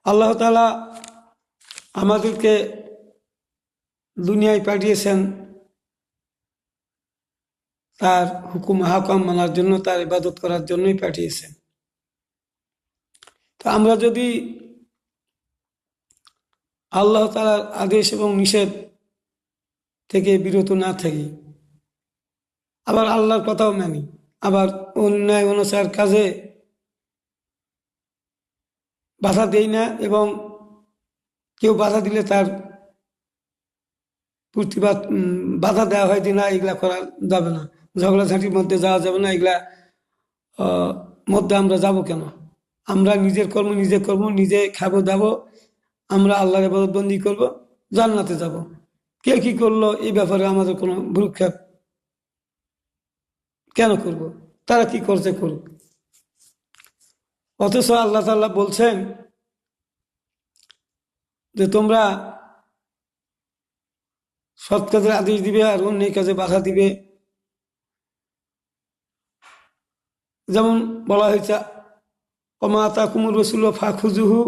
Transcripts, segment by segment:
আল্লাহ তাআলা আমাদেরকে দুনিয়ায় পাঠিয়েছেন তার হুকুম হাকাম মানার জন্য, তার ইবাদত করার জন্যই পাঠিয়েছেন। তো আমরা যদি আল্লাহ তাআলার আদেশ এবং নিষেধ থেকে বিরত না থাকি, আবার আল্লাহর কথাও মানি, আবার অন্যায় অনাচার কাজে বাধা দেই না, এবং কেউ বাধা দিলে তার প্রতিবাদ বাধা দেওয়া হয় যে না, এগুলা করা যাবে না, ঝগড়াঝাঁটির মধ্যে যাওয়া যাবে না, এগুলা মধ্যে আমরা যাব কেন? আমরা নিজের কর্ম নিজে করবো, নিজে খাবো দাবো, আমরা আল্লাহর ইবাদত বন্দি করবো, জান্নাতে যাব। কে কি করলো এই ব্যাপারে আমাদের কোনো ভ্রুক্ষেপ কেন করব? তারা কি করছে করুক। অথচ আল্লাহ তাআলা বলছেন যে তোমরা সৎ কাজের আদেশ দিবে আর অন্যায় কাজে বাধা দিবে। যেমন বলা হয়েছে, ওমা আতাকুমুর রাসূলু ফাখুযুহু,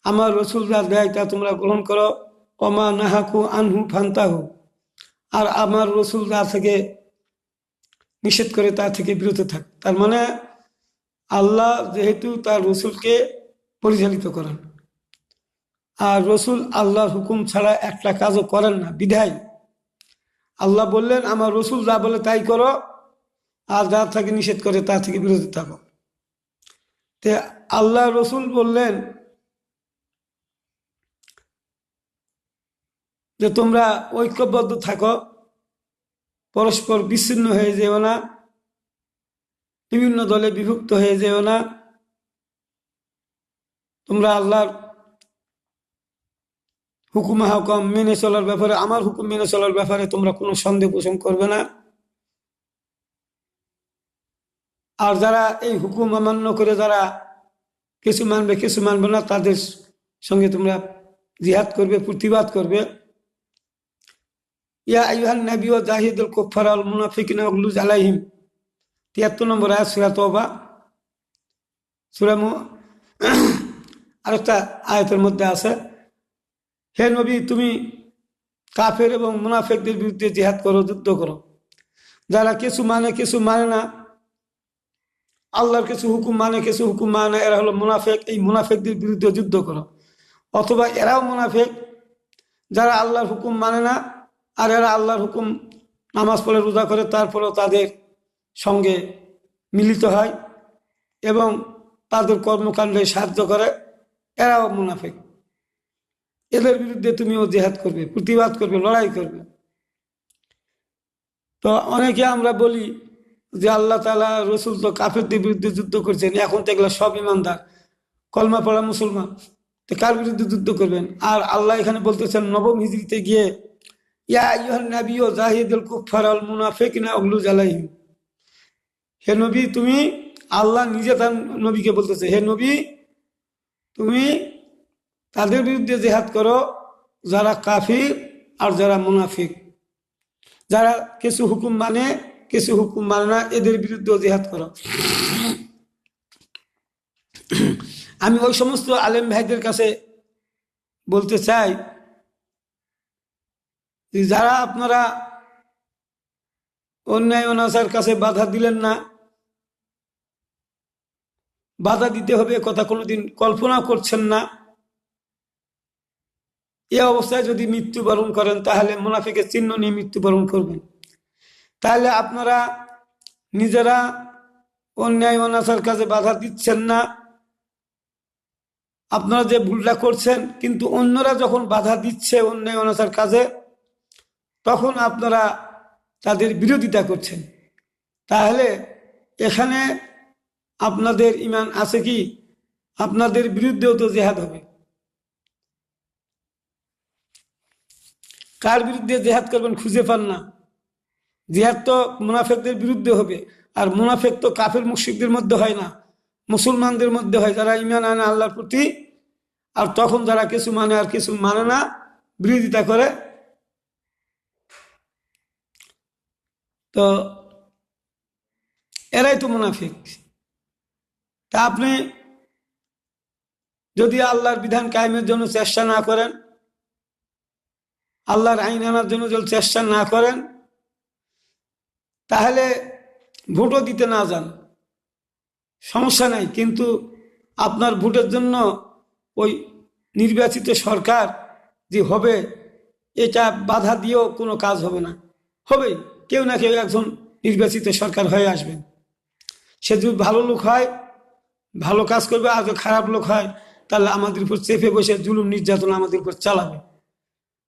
আমার রসুল যা দেয় তা তোমরা গ্রহণ করো। ওমা নাহাকু আনহু ফান্তাহু, আর আমার রসুল যা থেকে নিষেধ করে তা থেকে বিরত থাক। তার মানে আল্লাহ যেহেতু তার রসুলকে পরিচালিত করেন, আর রসুল আল্লাহর হুকুম ছাড়া একটা কাজও করেন না, বিধায় আল্লাহ বললেন আমার রসুল যা বলে তাই করো, আর যা থেকে নিষেধ করে তা থেকে বিরত থাকো। তে আল্লাহ রসুল বললেন যে তোমরা ঐক্যবদ্ধ থাকো, পরস্পর বিচ্ছিন্ন হয়ে যেও না, বিভিন্ন দলে বিভক্ত হয়ে যেও না, তোমরা আল্লাহর হুকুম হাকাম মেনে চলার ব্যাপারে, আমার হুকুম মেনে চলার ব্যাপারে তোমরা কোনো সন্দেহ পোষণ করবে না। আর যারা এই হুকুম অমান্য করে যারা কিছু মানবে কিছু মানবে না, তাদের সঙ্গে তোমরা জিহাদ করবে, প্রতিবাদ করবে। ইয়া আইয়ুহান নাবী ওয়া জাহিদুল কুফারা ওয়াল মুনাফিকিনা ওয়াগলুজ আলাইহিম, ৭৩ নম্বর আয়াত সূরা তওবা। সূরা আরেকটা আয়াতের মধ্যে আছে, হে নবী তুমি কাফের এবং মুনাফিকদের বিরুদ্ধে জিহাদ করো, যুদ্ধ করো। যারা কিছু মানে কিছু মানে না, আল্লাহর কিছু হুকুম মানে কিছু হুকুম মানে না, এরা হলো মুনাফিক। এই মুনাফিকদের বিরুদ্ধে যুদ্ধ করো। অথবা এরাও মুনাফিক, যারা আল্লাহর হুকুম মানে না, আর এরা আল্লাহর হুকুম নামাজ পড়ে রোজা করে, তারপরেও তাদের সঙ্গে মিলিত হয় এবং তাদের কর্মকাণ্ডে সাহায্য করে, এরাও মুনাফিক। এদের বিরুদ্ধে তুমিও জিহাদ করবে, প্রতিবাদ করবে, লড়াই করবে। তো অনেকে আমরা বলি যে আল্লাহ তাআলা রসুল তো কাফেরদের বিরুদ্ধে যুদ্ধ করছেন, এখন তো এগুলো সব ইমানদার, কলমা পড়া মুসলমান, তো কার বিরুদ্ধে যুদ্ধ করবেন? আর আল্লাহ এখানে বলতেছেন নবম হিজরিতে গিয়ে, ইয়া আইয়ুহান নাবী ওয়া জাহিদুল কুফারা ওয়াল মুনাফিকিনা ওয়াগলুজ আলাইহিম, হে নবী তুমি, আল্লাহ নিজে তার নবীকে বলতেছে, হে নবী তুমি তাদের বিরুদ্ধে জিহাদ করো যারা কাফির আর যারা মুনাফিক, যারা কিছু হুকুম মানে কিছু হুকুম মানে না, এদের বিরুদ্ধে জিহাদ করো। আমি ওই সমস্ত আলেম ভাইদের কাছে বলতে চাই যে যারা আপনারা অন্যায় অনাচার কাছে বাধা দিলেন না, বাধা দিতে হবে কথা কোনোদিন কল্পনা করছেন না, এ অবস্থায় যদি মৃত্যুবরণ করেন তাহলে মুনাফিকের চিহ্ন নিয়ে মৃত্যুবরণ করবেন। তাহলে আপনারা নিজেরা অন্যায় অনাচার কাজে বাধা দিচ্ছেন না, আপনারা যে ভুলটা করছেন, কিন্তু অন্যরা যখন বাধা দিচ্ছে অন্যায় অনাচার কাজে, তখন আপনারা তাদের বিরোধিতা করছেন। তাহলে এখানে আপনাদের ঈমান আছে কি? আপনাদের বিরুদ্ধেও তো জিহাদ হবে। কার বিরুদ্ধে জিহাদ করবেন খুঁজে পান না। জিহাদ তো মুনাফিকদের বিরুদ্ধে হবে, আর মুনাফিক তো কাফের মুশরিকদের মধ্যে হয় না, মুসলমানদের মধ্যে হয়, যারা ঈমান আনে আল্লাহর প্রতি। আর তখন যারা কিছু মানে আর কিছু মানে না, বিরোধিতা করে, তো এরাই তো মুনাফিক। তা আপনি যদি আল্লাহর বিধান কায়েমের জন্য চেষ্টা না করেন, আল্লাহর আইন আনার জন্য যদি চেষ্টা না করেন, তাহলে ভোটও দিতে না যান, সমস্যা নাই। কিন্তু আপনার ভোটের জন্য ওই নির্বাচিত সরকার যে হবে, এটা বাধা দিয়েও কোনো কাজ হবে না। হবে, কেউ না কেউ একজন নির্বাচিত সরকার হয়ে আসবেন। সে যদি ভালো লোক হয়, ভালো কাজ করবে, আর যদি খারাপ লোক হয়, তাহলে আমাদের উপর চেপে বসে জুলুম নির্যাতন আমাদের উপর চালাবে।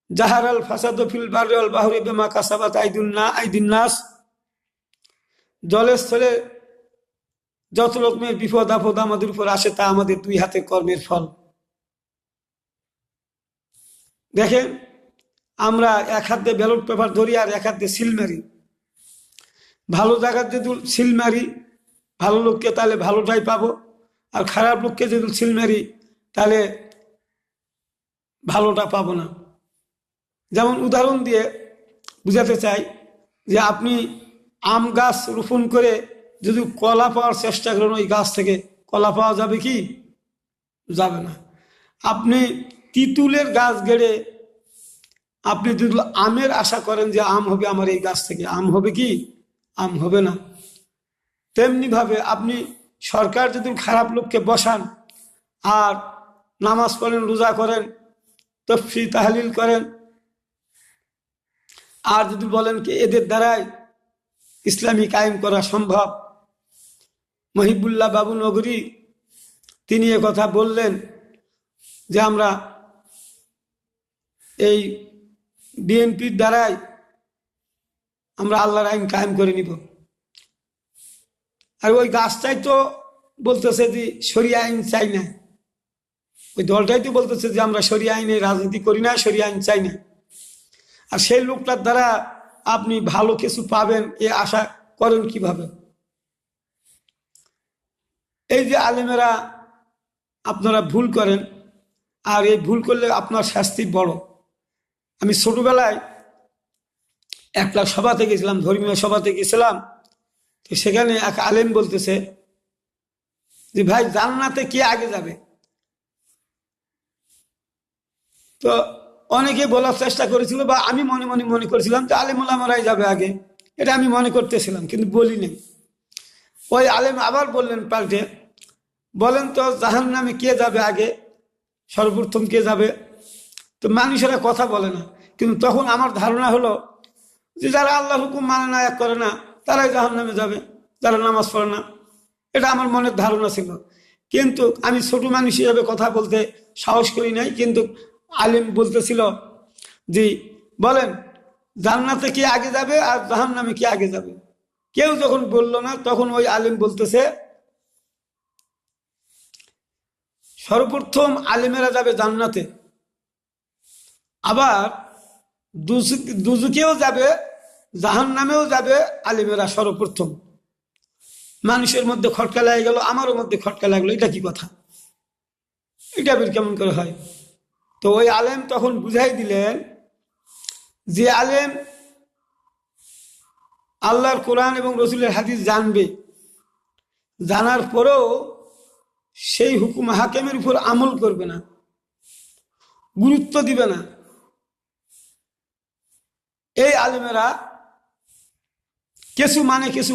জাহারাল ফাসাদু ফিল বাররি ওয়াল বাহরি বিমা কাসাবাত আইদিন নাস, জলে স্থলে যত রকমের বিপদ আপদ আমাদের উপর আসে, তা আমাদের দুই হাতের কর্মের ফল। দেখেন, আমরা এক হাতে ব্যালট পেপার ধরি আর এক হাতে সিল মারি। ভালো জায়গার যদি সিল মারি ভালো লোককে, তাহলে ভালোটাই পাবো, আর খারাপ লোককে যদি সিল মারি তাহলে ভালোটা পাবো না। যেমন উদাহরণ দিয়ে বুঝাতে চাই যে আপনি আম গাছ রোপণ করে যদি কলা পাওয়ার চেষ্টা করেন, ওই গাছ থেকে কলা পাওয়া যাবে কি? যাবে না। আপনি তিতুলের গাছ গেড়ে আপনি যদি আমের আশা করেন যে আম হবে আমার এই গাছ থেকে, আম হবে কি? আম হবে না। তেমনি ভাবে আপনি সরকার যদি খারাপ লোককে বসান আর নামাজ পড়েন, রোজা করেন, তফসির তাহলিল করেন, আর যদি বলেন কি এদের দ্বারাই ইসলামী কায়েম করা সম্ভব, মহিবুল্লাহ বাবু নগরী তিনি কথা বললেন যে আমরা এই বিএনপির দ্বারাই আমরা আল্লাহর আইন কায়েম করে নিব। আর ওই গাছটাই তো বলতেছে যে শরিয়া আইন চাই না, ওই দলটাই তো বলতেছে যে আমরা শরিয়া আইনে রাজনীতি করি না, শরিয়া আইন চাই না। আর সেই লোকটার দ্বারা আপনি ভালো কিছু পাবেন এ আশা করেন কিভাবে? এই যে আলেমেরা আপনারা ভুল করেন, আর এই ভুল করলে আপনার শাস্তি বড়। আমি ছোটবেলায় একটা সভাতে গেছিলাম, ধর্মীয় সভাতে গেছিলাম, তো সেখানে এক আলেম বলতেছে যে ভাই জান্নাতে কে আগে যাবে? তো অনেকে বলার চেষ্টা করেছিল, বা আমি মনে মনে মনে করেছিলাম যে আলেম ওলামারাই যাবে আগে, এটা আমি মনে করতেছিলাম, কিন্তু বলি নাই। ওই আলেম আবার বললেন পাল্টে, বলেন তো জাহান্নামে কে যাবে আগে, সর্বপ্রথম কে যাবে? তো মানুষেরা কথা বলে না। কিন্তু তখন আমার ধারণা হলো যে যারা আল্লাহর হুকুম মানে না, এক করে না, তারাই জাহান্নামে যাবে, যারা নামাজ পড়ে না। এটা আমার মনের ধারণা ছিল, কিন্তু আমি ছোট মানুষ হিসাবে কথা বলতে সাহস করি নাই। কিন্তু আলেম বলতেছিল যে বলেন জান্নাতে কে আগে যাবে আর জাহান্নামে কে আগে যাবে? কেউ যখন বলল না, তখন ওই আলেম বলতেছে সর্বপ্রথম আলেমেরা যাবে জান্নাতে, আবার দুজকেও যাবে, জাহান্নামেও যাবে আলেমেরা সর্বপ্রথম। মানুষের মধ্যে খটকা লেগে গেল, আমারও মধ্যে খটকা লাগলো, এটা কি কথা? এটা বের কেমন করে হয়? তো ওই আলেম তখন বুঝাই দিলেন যে আলেম আল্লাহর কোরআন এবং রসুলের হাদিস জানবে, জানার পরেও সেই হুকুম হাকিমের উপর আমল করবে না, গুরুত্ব দিবে না, এই আলেমেরা কিছু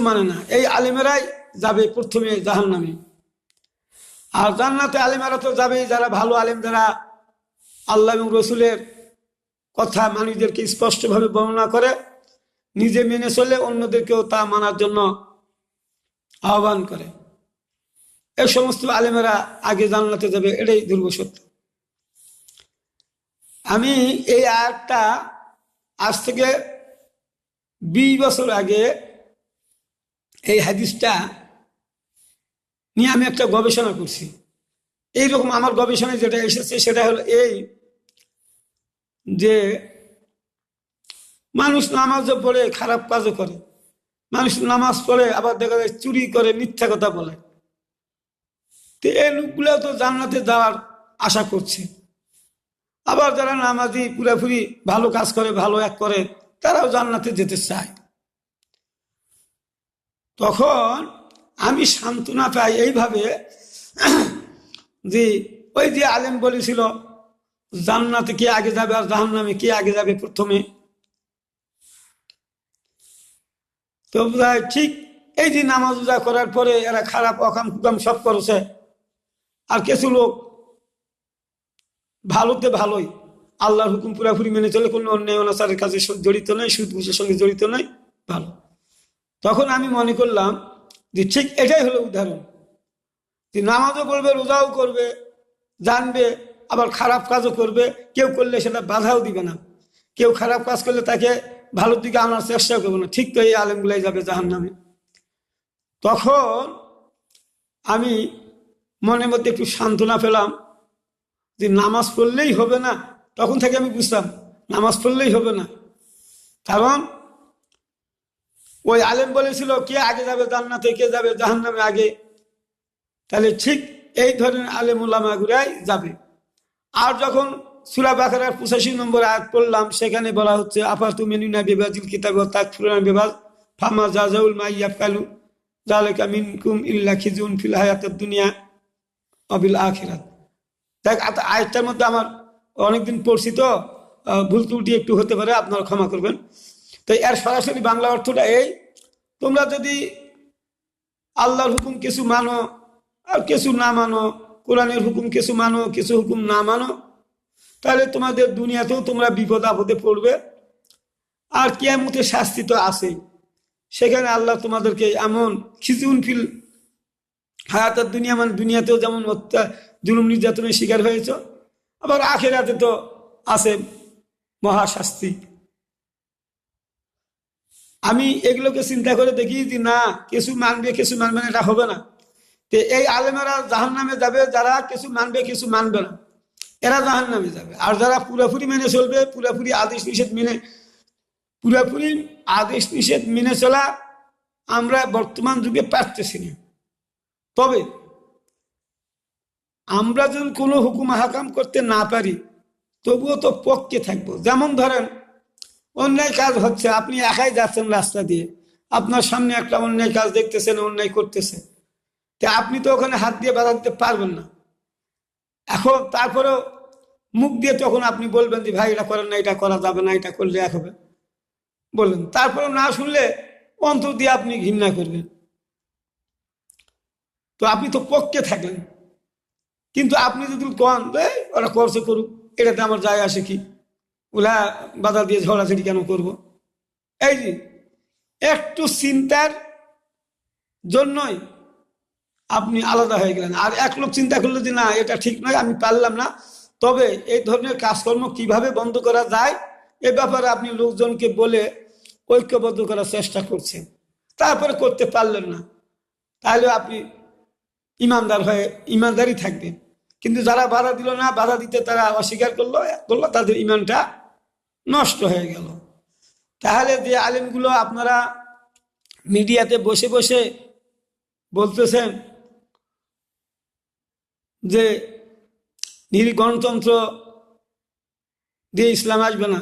মানে না, এই আলেমেরাই যাবে প্রথমে জাহান্নামে। আর জান্নাতে আলেমেরা তো যাবেই যারা ভালো আলেম, যারা আল্লাহ এবং রসুলের কথা মানুষদেরকে স্পষ্টভাবে বর্ণনা করে, নিজে মেনে চলে অন্যদেরকেও তা মানার জন্য আহ্বান করে। এই সমস্ত আলেমেরা আগে জান্নাতে যাবে, এটাই ধ্রুব সত্য। আমি এই আয়াতটা আজ থেকে 20 বছর আগে এই হাদিসটা নিয়ে আমি একটা গবেষণা করছি। এইরকম আমার গবেষণায় যেটা এসেছে সেটা হলো এই যে মানুষ নামাজও পড়ে খারাপ কাজও করে, মানুষ নামাজ পড়ে আবার দেখা যায় চুরি করে, মিথ্যা কথা বলে। তো এই লোকগুলো তো জান্নাতে যাওয়ার আশা করছে। আবার যারা নামাজি পুরাপুরি ভালো কাজ করে, ভালো এক করে, তারাও জান্নাতে যেতে চায়। তখন আমি সান্ত্বনা পাই এইভাবে যে ওই যে আলেম বলেছিল জান্নাতে কে আগে যাবে আর জাহান্নামে কে আগে যাবে প্রথমে, তো ঠিক এই যে নামাজ রোজা করার পরে এরা খারাপ অকাম কুকাম সব করেছে, আর কিছু লোক ভালোতে ভালোই আল্লাহর হুকুম পুরাপুরি মেনে চলে, কোনো অন্যায় অনাচারের কাজে জড়িত নয়, সুদ ঘুষের সঙ্গে জড়িত নয়, ভালো। তখন আমি মনে করলাম যে ঠিক এটাই হলো উদাহরণ, যে নামাজও পড়বে, রোজাও করবে, জানবে, আবার খারাপ কাজও করবে, কেউ করলে সেটা বাধাও দিবে না, কেউ খারাপ কাজ করলে তাকে ভালোর দিকে আনার চেষ্টাও করবে না, ঠিক তো এই আলেমগুলাই যাবে জাহান্নামে। তখন আমি মনের মধ্যে একটু সান্ত্বনা পেলাম যে নামাজ পড়লেই হবে না। তখন থেকে আমি বুঝতাম নামাজ পড়লেই হবে না, কারণ ওই আলেম বলেছিল কে আগে যাবে জান্নাতে কে যাবে জাহান্নামে আগে, তাহলে ঠিক এই ধরনের আলেম উলামাগুলাই যাবে। আর যখন সূরা বাকারার 85 নম্বর আয়াত পড়লাম, সেখানে বলা হচ্ছে আফাতুমিনুনা বিবাদিল কিতাব ওয়া তাকফুরুনা বিবাদ ফামা জাযাউল মা ইয়াফআলু যালিকা মিনকুম ইল্লা খিজুন ফিল হায়াতিদ দুনিয়া ওয়া বিল আখিরাত। দেখ আয়াতটার মধ্যে আমার অনেকদিন পড়ছি তো ভুল ত্রুটি একটু হতে পারে, আপনারা ক্ষমা করবেন। তো এর সরাসরি বাংলা অর্থটা এই, তোমরা যদি আল্লাহর হুকুম কিছু মানো আর কিছু না মানো, কোরআনের হুকুম কিছু মানো কিছু হুকুম না মানো, তাহলে তোমাদের দুনিয়াতেও তোমরা বিপদ আপদে পড়বে, আর কিয়ামতে শাস্তি তো আছেই। সেখানে আল্লাহ তোমাদেরকে এমন খিজুন ফিল হায়াতের দুনিয়া, মানে দুনিয়াতেও যেমন জুলুম নির্যাতনের শিকার হয়েছ, আবার আখিরাতে তো আছে মহাশাস্তি। আমি এগুলোকে চিন্তা করে দেখি যে না, কিছু মানবে কিছু মানবে না, এটা হবে না। তো এই আলেমেরা জাহান্নামে যাবে, যারা কিছু মানবে কিছু মানবে না, এরা জাহান্নামে যাবে। আর যারা পুরোপুরি মেনে চলবে, পুরোপুরি আদেশ নিষেধ মেনে চলা আমরা বর্তমান যুগে পারতেছি না। তবে আমরা যদি কোনো হুকুম হাকাম করতে না পারি, তবুও তো পক্ষে থাকবো। যেমন ধরেন অন্যায় কাজ হচ্ছে, আপনি একাই যাচ্ছেন রাস্তা দিয়ে, আপনার সামনে একটা অন্যায় কাজ দেখতেছেন, অন্যায় করতেছে, তা আপনি তো ওখানে হাত দিয়ে বাধা দিতে পারবেন না। এখন তারপরেও মুখ দিয়ে তখন আপনি বলবেন যে ভাই এটা করেন না, এটা করা যাবে না, এটা করলে এক হবে বললেন, তারপরে না শুনলে অন্তর দিয়ে আপনি ঘৃণা করবেন, তো আপনি তো পক্ষে থাকলেন। কিন্তু আপনি যদি কন ওরা করছে করুক, এটাতে আমার যায় আসে কি, ওলা বাধা দিয়ে ঝগড়াঝাড়ি কেন করব, এই যে একটু চিন্তার জন্যই আপনি আলাদা হয়ে গেলেন। আর এক লোক চিন্তা করলো যে না এটা ঠিক নয়, আমি পারলাম না, তবে এই ধরনের কাজকর্ম কিভাবে বন্ধ করা যায় এ ব্যাপারে আপনি লোকজনকে বলে ঐক্যবদ্ধ করার চেষ্টা করছেন, তারপরে করতে পারলেন না, তাহলে আপনি ইমানদার হয়ে ইমানদারই থাকবেন। কিন্তু যারা বাধা দিল না, বাধা দিতে তারা অস্বীকার করলো, তাদের ইমানটা নষ্ট হয়ে গেল। তাহলে যে আলেমগুলো আপনারা মিডিয়াতে বসে বসে বলতেছেন যে গণতন্ত্র দিয়ে ইসলাম আসবে না,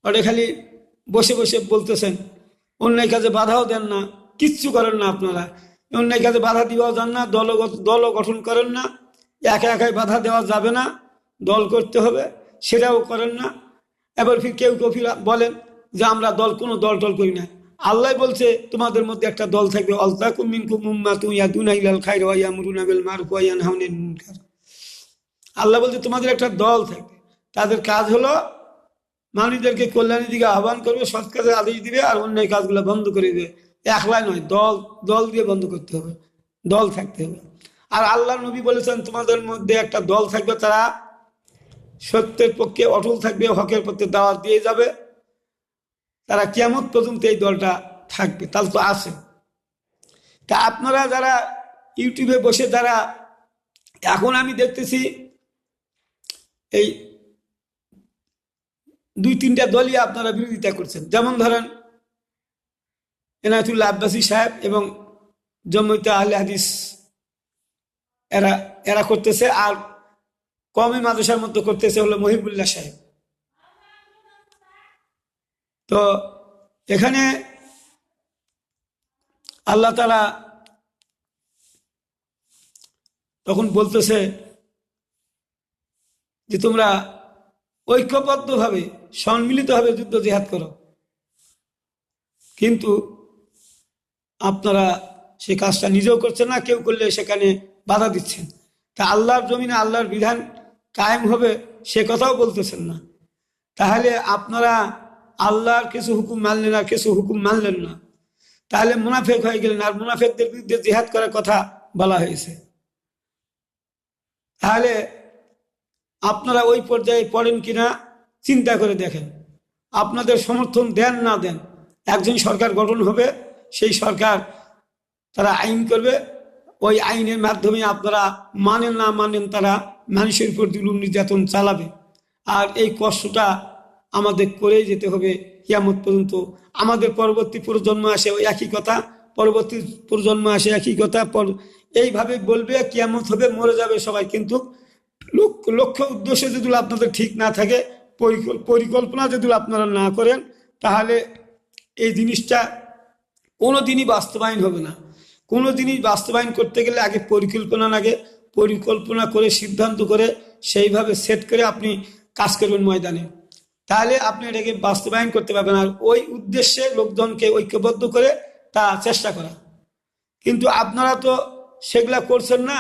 ওটা খালি বসে বসে বলতেছেন, অন্যায় কাজে বাধাও দেন না, কিচ্ছু করেন না আপনারা, অন্যায় কাজে বাধা দিয়েও যান না, দলও গঠন করেন না, একা একাই বাধা দেওয়া যাবে না, দল করতে হবে, সেটাও করেন না। এবার কেউ বলেন যে আমরা কোনো দল টল করি না। আল্লাহ বলছে তোমাদের মধ্যে একটা দল থাকবে, আলতাকুম মিনকুম উম্মাতুন ইয়াদুনা ইলাল খায়র ওয়া ইয়ামুরুনা বিল মারুফ ওয়া ইয়ানহাউনা আনিল মুনকার। আল্লাহ বলছে তোমাদের একটা দল থাকবে, তাদের কাজ হলো মানুষদেরকে কল্যাণের দিকে আহ্বান করবে, সৎ কাজের আদেশ দিবে, আর অন্যায় কাজগুলো বন্ধ করে দিবে। একলাই নয়, দল দিয়ে বন্ধ করতে হবে, দল থাকতে হবে। আর আল্লাহ নবী বলেছেন তোমাদের মধ্যে একটা দল থাকবে, তারা সত্যের পক্ষে অটল থাকবে, হকের পক্ষে দাওয়াত দিয়ে যাবে, তারা কিয়ামত পর্যন্ত এই দলটা থাকবে। তাহলে তো আছে। তা আপনারা যারা ইউটিউবে বসে যারা, এখন আমি দেখতেছি এই 2-3টা দলই আপনারা বিরোধিতা করছেন। যেমন ধরেন এনায়েতুল্লাহ আব্বাসী সাহেব এবং জমিয়তে আহলে হাদিস, এরা করতেছে, আর কওমি মাদ্রাসার মধ্যে করতেছে হলো মহিবুল্লাহ সাহেব। তো এখানে আল্লাহ তাআলা তখন বলতেছে যে তোমরা ঐক্যবদ্ধভাবে সম্মিলিতভাবে যুদ্ধ জিহাদ করো, কিন্তু আপনারা সে কাজটা নিজেও করছেন না, কেউ করলে সেখানে বাধা দিচ্ছেন। তা আল্লাহর জমিনে আল্লাহর বিধান কায়েম হবে সে কথাও বলতেছেন না। তাহলে আপনারা আল্লাহর কিছু হুকুম মানলেন আর কিছু হুকুম মানলেন না, তাহলে মুনাফেক হয়ে গেলেন। আর মুনাফেকদের বিরুদ্ধে জিহাদ করার কথা বলা হয়েছে। তাহলে আপনারা ওই পর্যায়ে পড়েন কিনা চিন্তা করে দেখেন। আপনাদের সমর্থন দেন না দেন, একজন সরকার গঠন হবে, সেই সরকার তারা আইন করবে, ওই আইনের মাধ্যমে আপনারা মানেন না মানেন তারা মানুষের উপর জুলুম নির্যাতন চালাবে। আর এই কষ্টটা আমাদের করেই যেতে হবে কিয়ামত পর্যন্ত। আমাদের পরবর্তী প্রজন্ম আসে ওই একই কথা, পরবর্তী প্রজন্ম আসে একই কথা, এইভাবে বলবে কিয়ামত হবে, মরে যাবে সবাই। কিন্তু লক্ষ্য উদ্দেশ্য যদি আপনাদের ঠিক না থাকে, পরিকল্পনা যদি আপনারা না করেন, তাহলে এই জিনিসটা কোনো দিনই বাস্তবায়ন হবে না। কোনো জিনিস বাস্তবায়ন করতে গেলে আগে পরিকল্পনা লাগে, পরিকল্পনা করে সিদ্ধান্ত করে সেইভাবে সেট করে আপনি কাজ করবেন ময়দানে, তাহলে আপনি এটাকে বাস্তবায়ন করতে পারবেন। আর ওই উদ্দেশ্যে লোকজনকে ঐক্যবদ্ধ করে তা চেষ্টা করা। কিন্তু আপনারা তো সেগুলা করছেন না,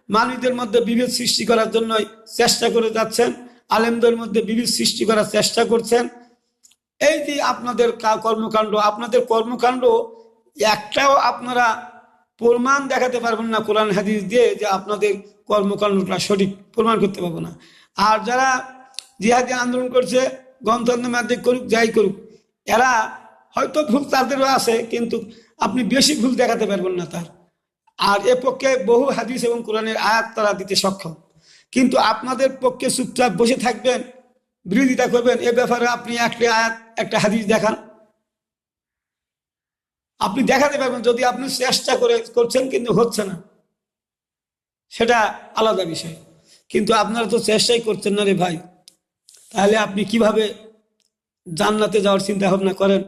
মানুষদের মধ্যে বিভেদ সৃষ্টি করার জন্য চেষ্টা করে যাচ্ছেন, আলেমদের মধ্যে বিভেদ সৃষ্টি করার চেষ্টা করছেন। এই যে আপনাদের কর্মকাণ্ড একটাও আপনারা প্রমাণ দেখাতে পারবেন না কোরআন হাদিস দিয়ে যে আপনাদের কর্মকাণ্ডটা সঠিক, প্রমাণ করতে পারবো না। আর যারা জিহাদি আন্দোলন করছে, গণতন্ত্রের মাধ্যমে করুক, যাই করুক, এরা হয়তো ভুল তাদেরও আছে, কিন্তু আপনি বেশি ভুল দেখাতে পারবেন না তার। আর এ পক্ষে বহু হাদিস এবং কোরআনের আয়াত তারা দিতে সক্ষম, কিন্তু আপনাদের পক্ষে চুপচাপ বসে থাকবেন, বিরোধিতা করবেন। এ ব্যাপারে আপনি একটা আয়াত একটা হাদিস দেখান, আপনি দেখাতে পারবেন। যদি আপনি চেষ্টা করছেন কিন্তু হচ্ছে না, সেটা আলাদা বিষয়। কিন্তু আপনারা তো চেষ্টাই করছেন না রে ভাই, তাহলে আপনি কিভাবে জান্নাতে যাওয়ার চিন্তা ভাবনা করেন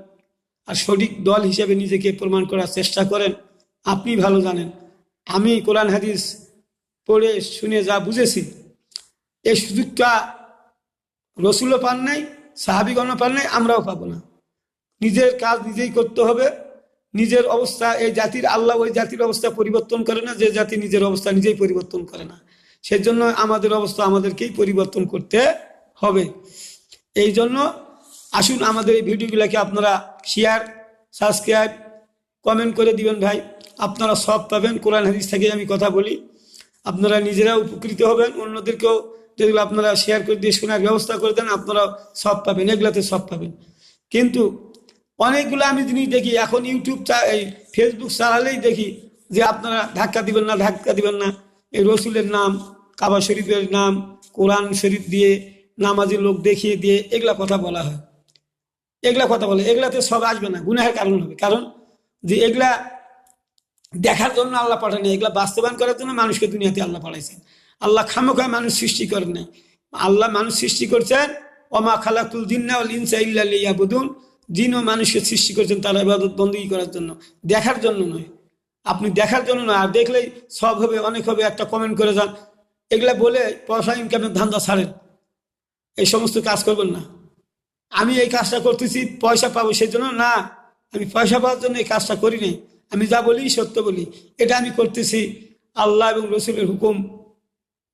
আর সঠিক দল হিসেবে নিজেকে প্রমাণ করার চেষ্টা করেন? আপনি ভালো জানেন। আমি কোরআন হাদিস পড়ে শুনে যা বুঝেছি, এই সুযোগটা রসুলও পান নাই, সাহাবিগণও পান নাই, আমরাও পাবো না। নিজের কাজ নিজেই করতে হবে। নিজের অবস্থা, এই জাতির আল্লাহ ওই জাতির অবস্থা পরিবর্তন করে না, যে জাতি নিজের অবস্থা নিজেই পরিবর্তন করে না। সেজন্য আমাদের অবস্থা আমাদেরকেই পরিবর্তন করতে হবে। এই জন্য আসুন আমাদের এই ভিডিওগুলোকে আপনারা শেয়ার, সাবস্ক্রাইব, কমেন্ট করে দিবেন ভাই। আপনারা সব পাবেন। কোরআন হাদিস থেকে আমি কথা বলি, আপনারা নিজেরা উপকৃত হবেন, অন্যদেরকেও যেগুলো আপনারা শেয়ার করে দিয়ে শোনার ব্যবস্থা করে দেন, আপনারা সব পাবেন, এগুলাতে সব পাবেন। কিন্তু অনেকগুলো আমি জিনিস দেখি এখন ইউটিউব এই ফেসবুক চালালেই দেখি যে আপনারা ধাক্কা দিবেন না, এই রসুলের নাম, কাবা শরীফের নাম, কোরআন শরীফ দিয়ে নামাজি লোক দেখিয়ে দিয়ে এগুলা কথা বলা হয়। এগুলাতে সব আসবে না, গুনাহের কারণ হবে। কারণ যে এগুলা দেখার জন্য আল্লাহ পাঠায়নি, এগুলা বাস্তবায়ন করার জন্য মানুষকে দুনিয়াতে আল্লাহ পাঠাইছেন। আল্লাহ খামোখা মানুষ সৃষ্টি করেন নাই। আল্লাহ মানুষ সৃষ্টি করছেন, ওমা খালাকুল জিন্না ওয়াল ইনসা ইল্লা লিয়াবুদুন, জিন ও মানুষকে সৃষ্টি করছেন তারা ইবাদত বন্দেগী করার জন্য, দেখার জন্য নয়। আপনি দেখার জন্য না, আর দেখলেই সব হবে, অনেক হবে, একটা কমেন্ট করে যান, এগুলা বলে পয়সা ইনকামের ধান্দা ছাড়েন। এই সমস্ত কাজ করবেন না। আমি এই কাজটা করতেছি পয়সা পাবো সেই জন্য না, আমি পয়সা পাওয়ার জন্য এই কাজটা করি নাই। আমি যা বলি সত্য বলি, এটা আমি করতেছি আল্লাহ এবং রসুলের হুকুম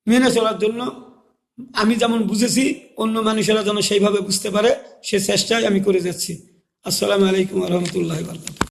মেনে চলার জন্য। আমি যেমন বুঝেছি অন্য মানুষেরা যেন সেইভাবে বুঝতে পারে, সে চেষ্টাই আমি করে যাচ্ছি। আসসালামু আলাইকুম ওয়া রাহমাতুল্লাহি ওয়া বারাকাতুহু।